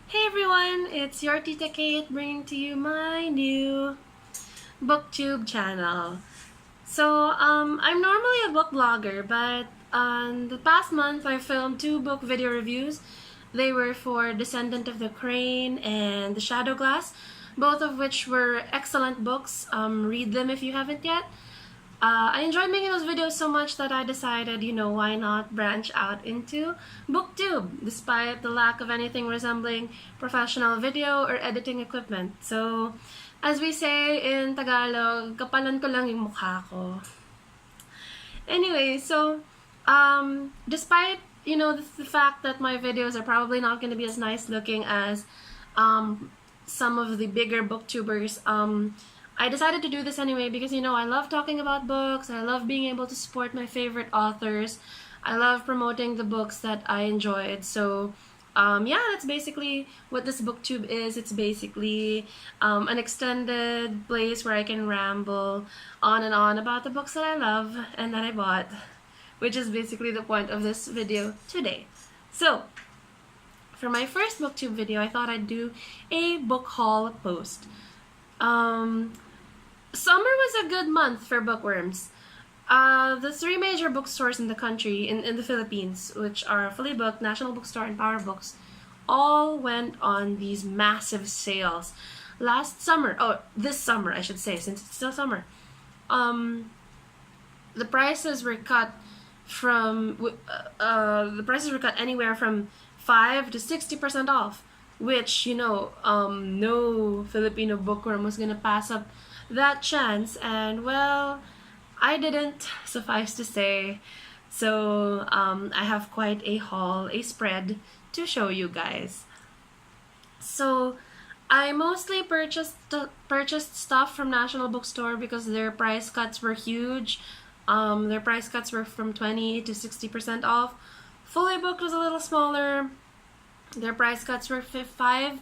Hey everyone, it's your Tita Kate bringing to you my new booktube channel. I'm normally a book blogger, but the past month I filmed two book video reviews. They were for Descendant of the Crane and The Shadow Glass, both of which were excellent books. Read them if you haven't yet. I enjoyed making those videos so much that I decided, why not branch out into booktube, despite the lack of anything resembling professional video or editing equipment. So, as we say in Tagalog, kapalan ko lang yung mukha ko. Anyway, despite, the fact that my videos are probably not going to be as nice looking as some of the bigger booktubers, I decided to do this anyway because, I love talking about books. I love being able to support my favorite authors. I love promoting the books that I enjoyed. So, that's basically what this booktube is. It's basically an extended place where I can ramble on and on about the books that I love and that I bought, which is basically the point of this video today. So, for my first booktube video, I thought I'd do a book haul post. Summer was a good month for bookworms. The three major bookstores in the country, in the Philippines, which are Fully Booked, National Bookstore, and Power Books, all went on these massive sales. This summer, I should say, since it's still summer. The prices were cut anywhere from 5 to 60% off, which, no Filipino bookworm was gonna pass up that chance, and well, I didn't, suffice to say. So I have quite a haul, a spread to show you guys. So I mostly purchased stuff from National Bookstore because their price cuts were huge. Their price cuts were from 20 to 60% off. Fully Booked was a little smaller. Their price cuts were 5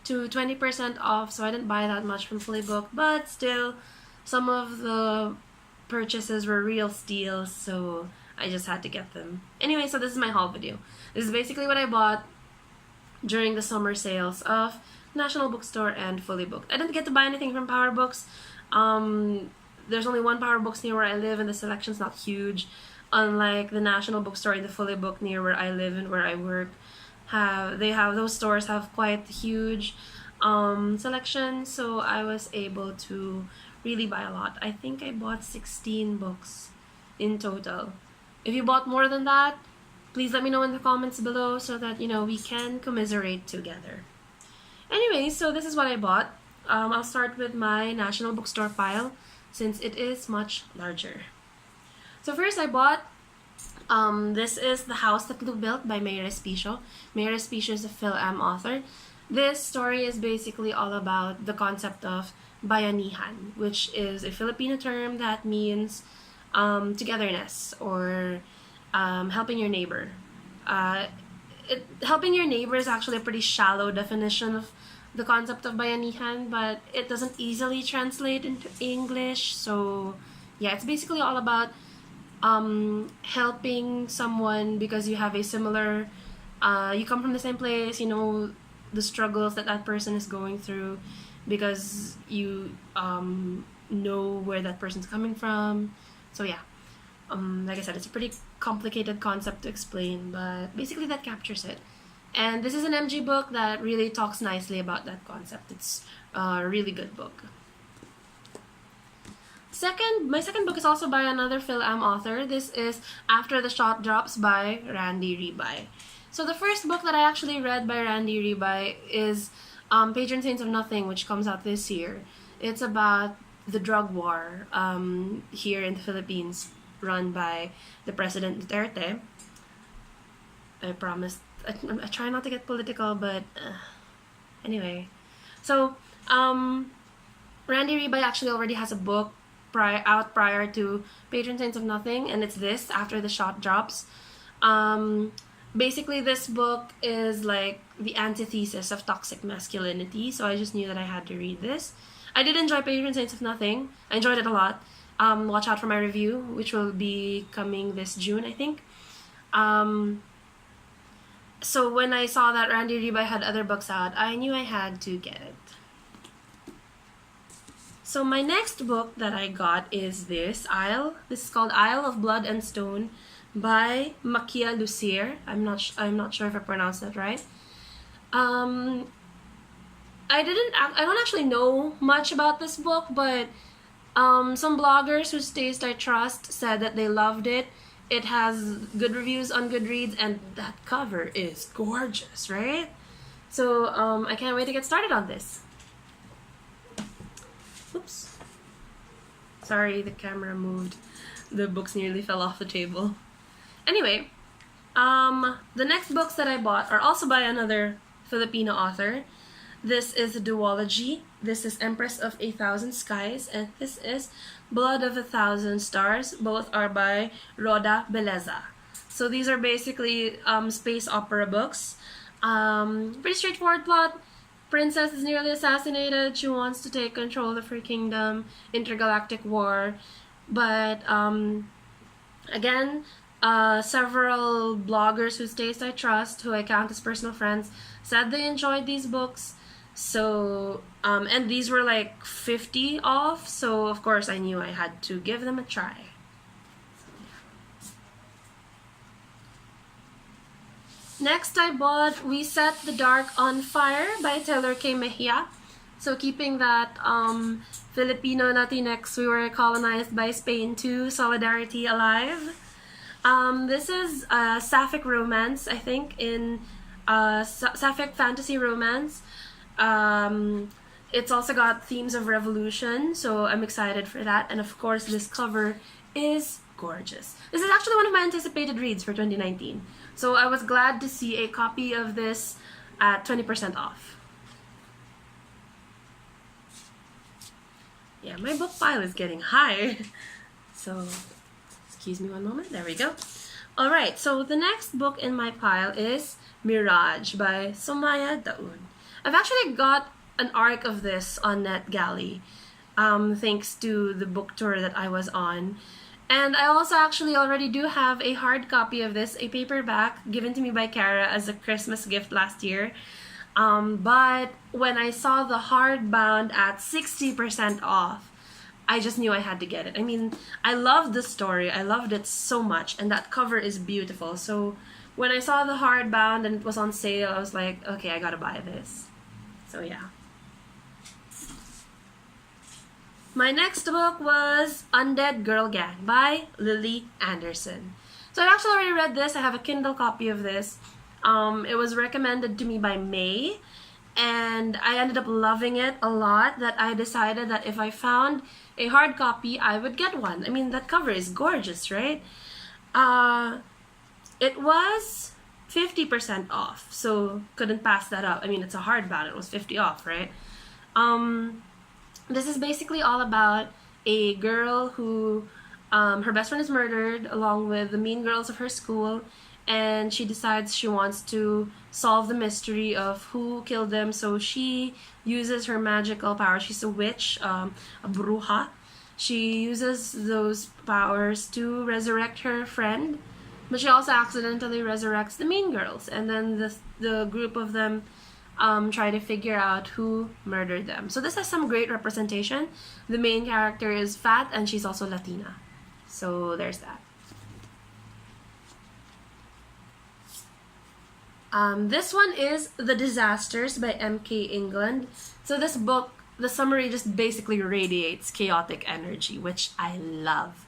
to 20% off, so I didn't buy that much from Fully Booked, but still, some of the purchases were real steals, so I just had to get them. Anyway, so this is my haul video. This is basically what I bought during the summer sales of National Bookstore and Fully Booked. I didn't get to buy anything from Power Books. There's only one Power Books near where I live, and the selection's not huge. Unlike the National Bookstore and the Fully Booked near where I live and where I work, those stores have quite huge selection, so I was able to really buy a lot. I think I bought 16 books in total. If you bought more than that, please let me know in the comments below so that we can commiserate together. Anyway, so this is what I bought. I'll start with my National Bookstore pile since it is much larger. So first I bought this is The House That Blue Built by Mayra Espicio. Mayra Espicio is a Phil-Am author. This story is basically all about the concept of bayanihan, which is a Filipino term that means togetherness or helping your neighbor. Helping your neighbor is actually a pretty shallow definition of the concept of bayanihan, but it doesn't easily translate into English. So yeah, it's basically all about helping someone because you have a similar, you come from the same place, the struggles that person is going through because you know where that person's coming from. So yeah, like I said, it's a pretty complicated concept to explain, but basically that captures it. And this is an MG book that really talks nicely about that concept. It's a really good book. My second book is also by another Phil-Am author. This is After the Shot Drops by Randy Ribay. So the first book that I actually read by Randy Ribay is Patron Saints of Nothing, which comes out this year. It's about the drug war here in the Philippines, run by the President Duterte. I promised, I try not to get political, but anyway. So Randy Ribay actually already has a book out prior to Patron Saints of Nothing, and it's this, After the Shot Drops. Basically, this book is like the antithesis of toxic masculinity, so I just knew that I had to read this. I did enjoy Patron Saints of Nothing. I enjoyed it a lot. Watch out for my review, which will be coming this June, I think. So when I saw that Randy Riba had other books out, I knew I had to get it. So my next book that I got is this Isle. This is called Isle of Blood and Stone by Makia Lucier. I'm not sure if I pronounced that right. I don't actually know much about this book, but some bloggers whose taste I trust said that they loved it. It has good reviews on Goodreads, and that cover is gorgeous, right? So I can't wait to get started on this. Oops. Sorry, the camera moved. The books nearly fell off the table. Anyway, the next books that I bought are also by another Filipino author. This is a duology. This is Empress of 1,000 Skies, and this is Blood of 1,000 Stars. Both are by Roda Beleza. So these are basically space opera books. Pretty straightforward plot. Princess is nearly assassinated. She wants to take control of her kingdom. Intergalactic war. But again, several bloggers whose taste I trust, who I count as personal friends, said they enjoyed these books. So and these were like 50 off, so of course I knew I had to give them a try. Next I bought We Set the Dark on Fire by Taylor K. Mejia. So keeping that Filipino Latinx, we were colonized by Spain too, solidarity alive. This is a sapphic romance, I think, in sapphic fantasy romance. It's also got themes of revolution, so I'm excited for that. And of course, this cover is gorgeous. This is actually one of my anticipated reads for 2019. So I was glad to see a copy of this at 20% off. Yeah, my book pile is getting high. So, excuse me one moment. There we go. Alright, so the next book in my pile is Mirage by Somaya Daoud. I've actually got an arc of this on NetGalley, thanks to the book tour that I was on. And I also actually already do have a hard copy of this, a paperback, given to me by Kara as a Christmas gift last year. But when I saw the hardbound at 60% off, I just knew I had to get it. I mean, I loved the story. I loved it so much, and that cover is beautiful. So when I saw the hardbound and it was on sale, I was like, okay, I gotta buy this. So yeah. My next book was Undead Girl Gang by Lily Anderson. So I've actually already read this. I have a Kindle copy of this. It was recommended to me by May, and I ended up loving it a lot that I decided that if I found a hard copy, I would get one. I mean, that cover is gorgeous, right? It was 50% off, so couldn't pass that up. I mean, it's a hardbound. It was 50 off, right? This is basically all about a girl who her best friend is murdered along with the mean girls of her school, and she decides she wants to solve the mystery of who killed them. So she uses her magical power. She's a witch, a bruja. She uses those powers to resurrect her friend, but she also accidentally resurrects the mean girls, and then the group of them try to figure out who murdered them. So this has some great representation. The main character is fat, and she's also Latina. So there's that. This one is The Disasters by M.K. England. So this book, the summary just basically radiates chaotic energy, which I love.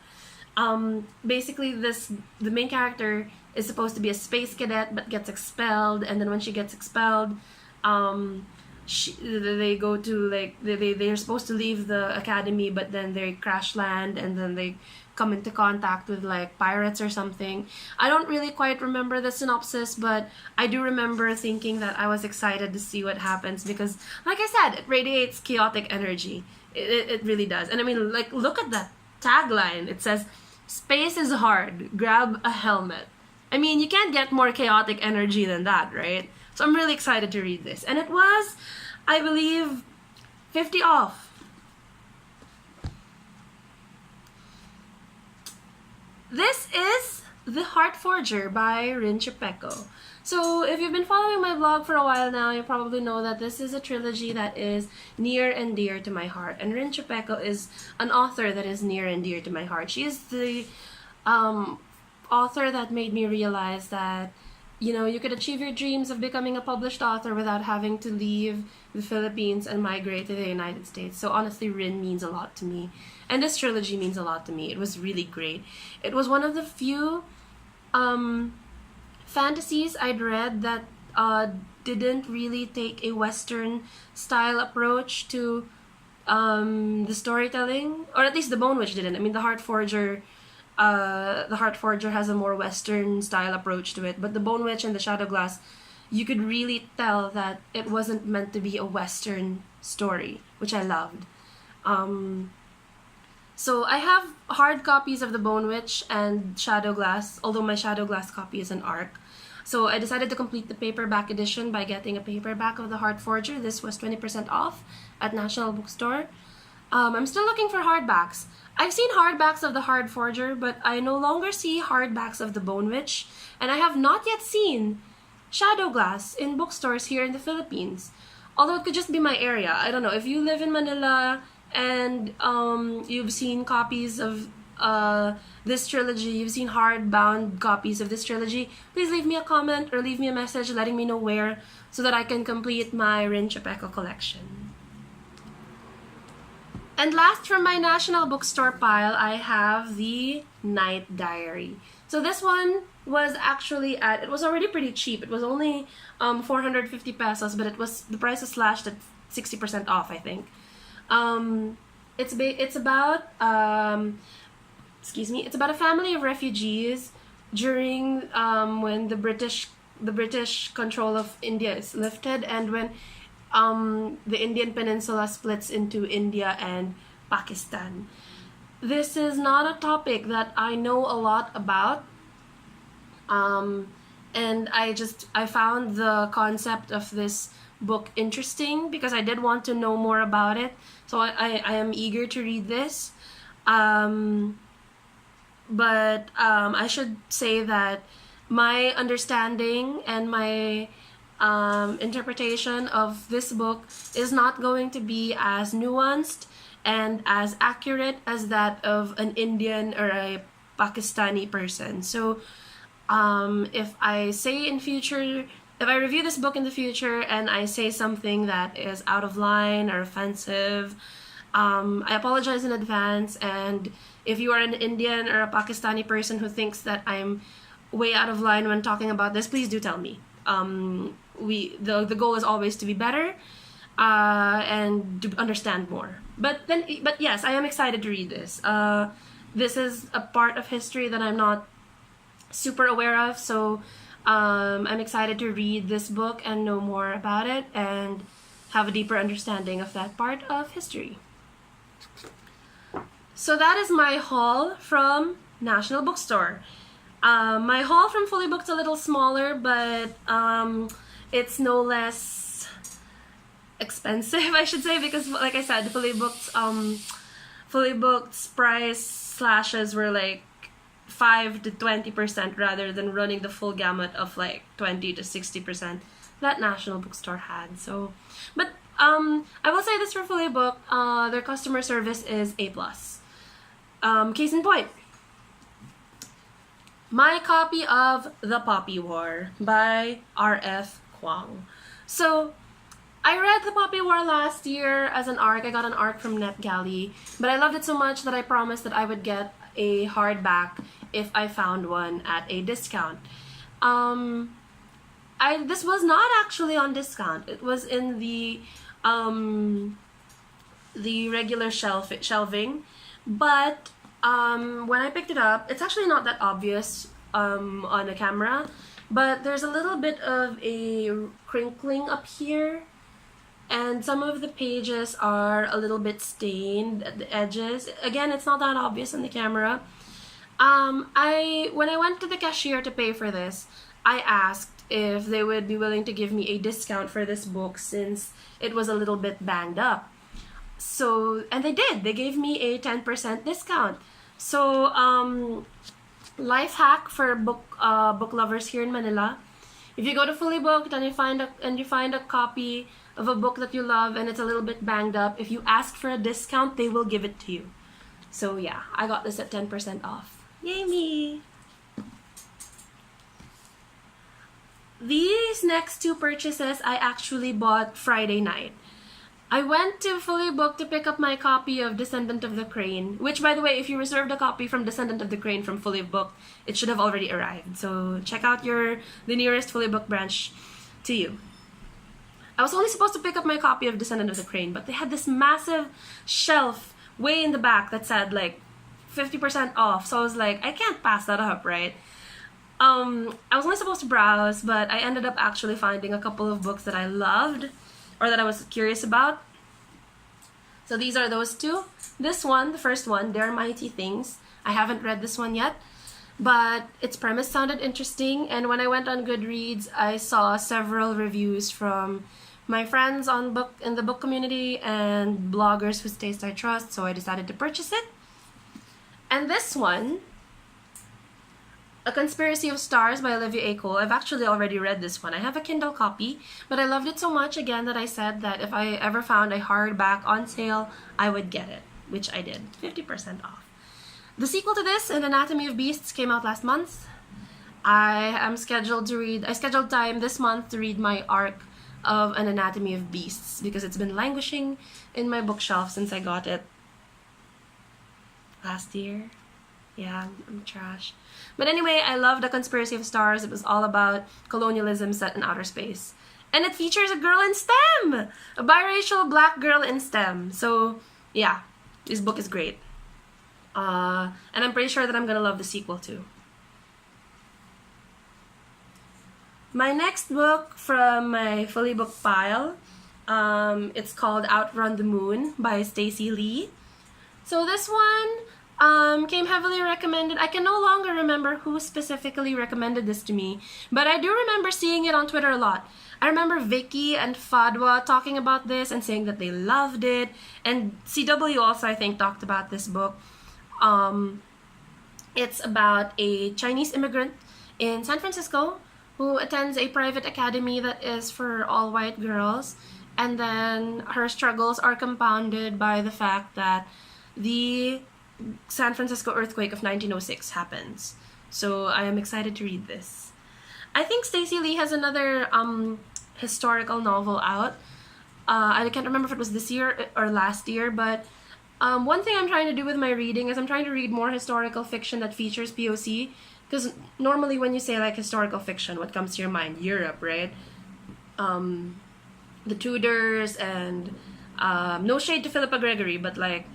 Basically, the main character is supposed to be a space cadet but gets expelled, and then when she gets expelled, they go to like they're supposed to leave the academy, but then they crash land, and then they come into contact with like pirates or something. I don't really quite remember the synopsis, but I do remember thinking that I was excited to see what happens because, like I said, it radiates chaotic energy. It really does. And I mean, like, look at that tagline. It says, "Space is hard. Grab a helmet." I mean, you can't get more chaotic energy than that, right? So I'm really excited to read this. And it was, I believe, 50 off. This is The Heart Forager by Rin Chepeko. So if you've been following my blog for a while now, you probably know that this is a trilogy that is near and dear to my heart. And Rin Chupeco is an author that is near and dear to my heart. She is the author that made me realize that, you know, you could achieve your dreams of becoming a published author without having to leave the Philippines and migrate to the United States. So honestly, Rin means a lot to me. And this trilogy means a lot to me. It was really great. It was one of the few fantasies I'd read that didn't really take a Western style approach to the storytelling, or at least the Bone Witch didn't. I mean, the Heart Forager has a more Western style approach to it, but the Bone Witch and the Shadow Glass, you could really tell that it wasn't meant to be a Western story, which I loved. So I have hard copies of the Bone Witch and Shadow Glass, although my Shadow Glass copy is an ARC. So I decided to complete the paperback edition by getting a paperback of the Heart Forager. This was 20% off at National Bookstore. I'm still looking for hardbacks. I've seen hardbacks of the Heart Forager, but I no longer see hardbacks of the Bone Witch, and I have not yet seen Shadow Glass in bookstores here in the Philippines. Although it could just be my area. I don't know. If you live in Manila and you've seen copies of this trilogy, you've seen hardbound copies of this trilogy, please leave me a comment or leave me a message letting me know where, so that I can complete my Rin Chupeco collection. And last from my National Bookstore pile, I have the Night Diary. So this one was actually it was already pretty cheap. It was only 450 pesos, but the price was slashed at 60% off, I think. It's about it's about a family of refugees during when the British control of India is lifted, and when the Indian peninsula splits into India and Pakistan. This is not a topic that I know a lot about, and I found the concept of this book interesting because I did want to know more about it. So I am eager to read this. But I should say that my understanding and my interpretation of this book is not going to be as nuanced and as accurate as that of an Indian or a Pakistani person. So if I review this book in the future and I say something that is out of line or offensive, I apologize in advance. And if you are an Indian or a Pakistani person who thinks that I'm way out of line when talking about this, please do tell me. The goal is always to be better and to understand more. But yes, I am excited to read this. This is a part of history that I'm not super aware of, so I'm excited to read this book and know more about it and have a deeper understanding of that part of history. So that is my haul from National Bookstore. My haul from Fully Booked's a little smaller, but it's no less expensive, I should say, because like I said, Fully Booked's price slashes were like 5 to 20% rather than running the full gamut of like 20 to 60% that National Bookstore had. So, but I will say this for Fully Booked, their customer service is A+. Case in point, my copy of The Poppy War by R.F. Kuang. So, I read The Poppy War last year as an ARC. I got an ARC from NetGalley, but I loved it so much that I promised that I would get a hardback if I found one at a discount. This was not actually on discount. It was in the regular shelving, but when I picked it up, it's actually not that obvious on the camera, but there's a little bit of a crinkling up here, and some of the pages are a little bit stained at the edges. Again, it's not that obvious on the camera. When I went to the cashier to pay for this, I asked if they would be willing to give me a discount for this book since it was a little bit banged up. So, and they did. They gave me a 10% discount. So, life hack for book lovers here in Manila. If you go to Fully Booked and you find a copy of a book that you love and it's a little bit banged up, if you ask for a discount, they will give it to you. So yeah, I got this at 10% off. Yay me! These next two purchases I actually bought Friday night. I went to Fully Booked to pick up my copy of Descendant of the Crane, which, by the way, if you reserved a copy from Descendant of the Crane from Fully Booked, it should have already arrived. So check out the nearest Fully Booked branch to you. I was only supposed to pick up my copy of Descendant of the Crane, but they had this massive shelf way in the back that said like 50% off. So I was like, I can't pass that up, right? I was only supposed to browse, but I ended up actually finding a couple of books that I loved or that I was curious about. So these are those two. This one, the first one, They're Mighty Things. I haven't read this one yet, but its premise sounded interesting, and when I went on Goodreads, I saw several reviews from my friends in the book community and bloggers whose taste I trust, so I decided to purchase it. And this one, A Conspiracy of Stars by Olivia A. Cole. I've actually already read this one. I have a Kindle copy, but I loved it so much again that I said that if I ever found a hardback on sale, I would get it, which I did. 50% off. The sequel to this, An Anatomy of Beasts, came out last month. I scheduled time this month to read my arc of An Anatomy of Beasts because it's been languishing in my bookshelf since I got it last year. Yeah, I'm trash. But anyway, I loved A Conspiracy of Stars. It was all about colonialism set in outer space. And it features a girl in STEM! A biracial black girl in STEM. So, yeah, this book is great. And I'm pretty sure that I'm gonna love the sequel too. My next book from my Fully Booked pile, it's called Outrun the Moon by Stacey Lee. So this one came heavily recommended. I can no longer remember who specifically recommended this to me, but I do remember seeing it on Twitter a lot. I remember Vicky and Fadwa talking about this and saying that they loved it, and CW also, I think, talked about this book. It's about a Chinese immigrant in San Francisco who attends a private academy that is for all white girls, and then her struggles are compounded by the fact that the San Francisco earthquake of 1906 happens. So I am excited to read this. I think Stacey Lee has another historical novel out. I can't remember if it was this year or last year, but one thing I'm trying to do with my reading is I'm trying to read more historical fiction that features POC, because normally when you say like historical fiction, what comes to your mind? Europe, right? The Tudors and no shade to Philippa Gregory, but like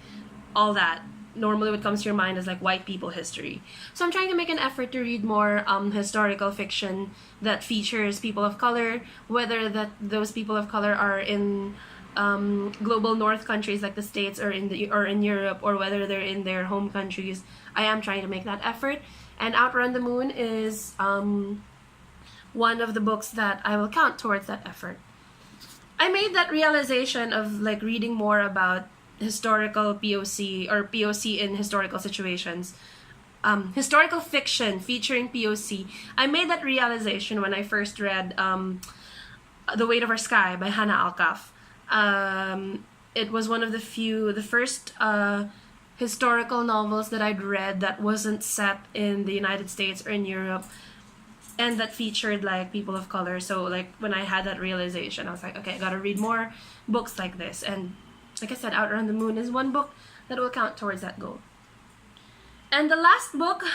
all that. Normally what comes to your mind is like white people history. So I'm trying to make an effort to read more historical fiction that features people of color, whether that those people of color are in global north countries like the States or in Europe, or whether they're in their home countries. I am trying to make that effort, and Outrun the Moon is one of the books that I will count towards that effort. I made that realization of like reading more about historical POC or POC in historical situations, historical fiction featuring POC. I made that realization when I first read The Weight of Our Sky by Hannah Alkaf. It was one of the first historical novels that I'd read that wasn't set in the United States or in Europe, and that featured like people of color. So like when I had that realization, I was like, okay, I gotta read more books like this. And like I said, Outrun the Moon is one book that will count towards that goal. And the last book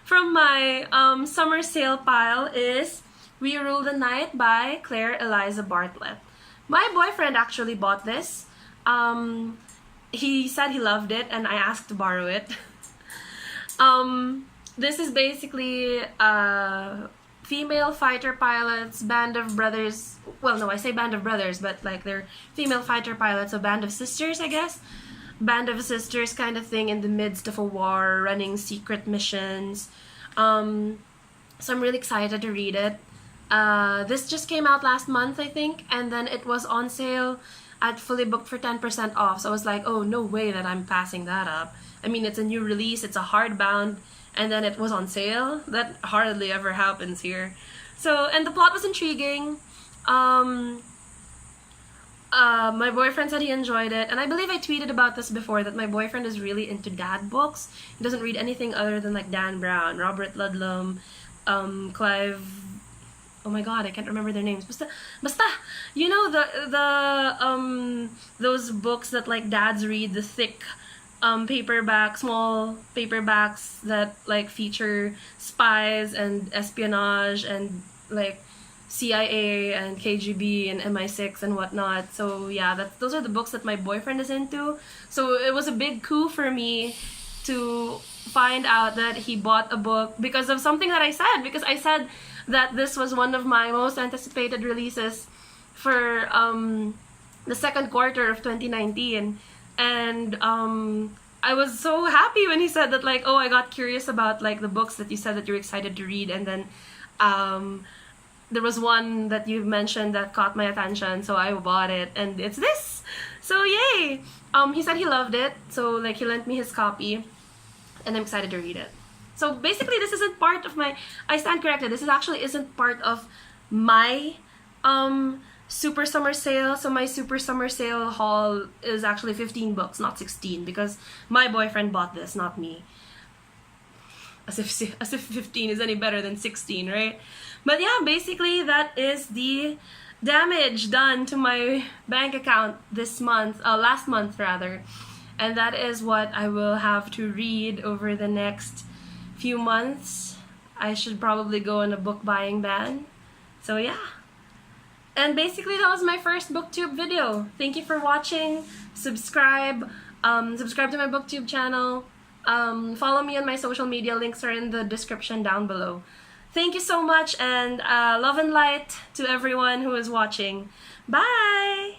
from my summer sale pile is We Rule the Night by Claire Eliza Bartlett. My boyfriend actually bought this. He said he loved it, and I asked to borrow it. This is basically female fighter pilots, band of brothers. Well, no, I say band of brothers, but like they're female fighter pilots, a band of sisters, I guess. Band of sisters kind of thing in the midst of a war, running secret missions. So I'm really excited to read it. This just came out last month, I think, and then it was on sale at Fully Booked for 10% off. So I was like, oh, no way that I'm passing that up. I mean, it's a new release, it's a hardbound, and then it was on sale. That hardly ever happens here. So, and the plot was intriguing. My boyfriend said he enjoyed it, and I believe I tweeted about this before, that my boyfriend is really into dad books. He doesn't read anything other than like Dan Brown, Robert Ludlum, Clive. Oh my god, I can't remember their names. Basta, you know the those books that like dads read, the thick small paperbacks that like feature spies and espionage and like CIA and KGB and MI6 and whatnot. So yeah, those are the books that my boyfriend is into. So it was a big coup for me to find out that he bought a book because of something that I said. Because I said that this was one of my most anticipated releases for the second quarter of 2019. And I was so happy when he said that, like, oh, I got curious about like the books that you said that you're excited to read, and then there was one that you mentioned that caught my attention, so I bought it, and it's this. So yay! He said he loved it, so like he lent me his copy, and I'm excited to read it. So basically, this isn't part of my. I stand corrected. This actually isn't part of my super summer sale. So my super summer sale haul is actually 15 books, not 16, because my boyfriend bought this, not me. As if 15 is any better than 16, right? But yeah, basically that is the damage done to my bank account this month, last month rather. And that is what I will have to read over the next few months. I should probably go on a book buying ban. So yeah. And basically that was my first booktube video. Thank you for watching. Subscribe. Subscribe to my booktube channel. Follow me on my social media. Links are in the description down below. Thank you so much, and love and light to everyone who is watching. Bye!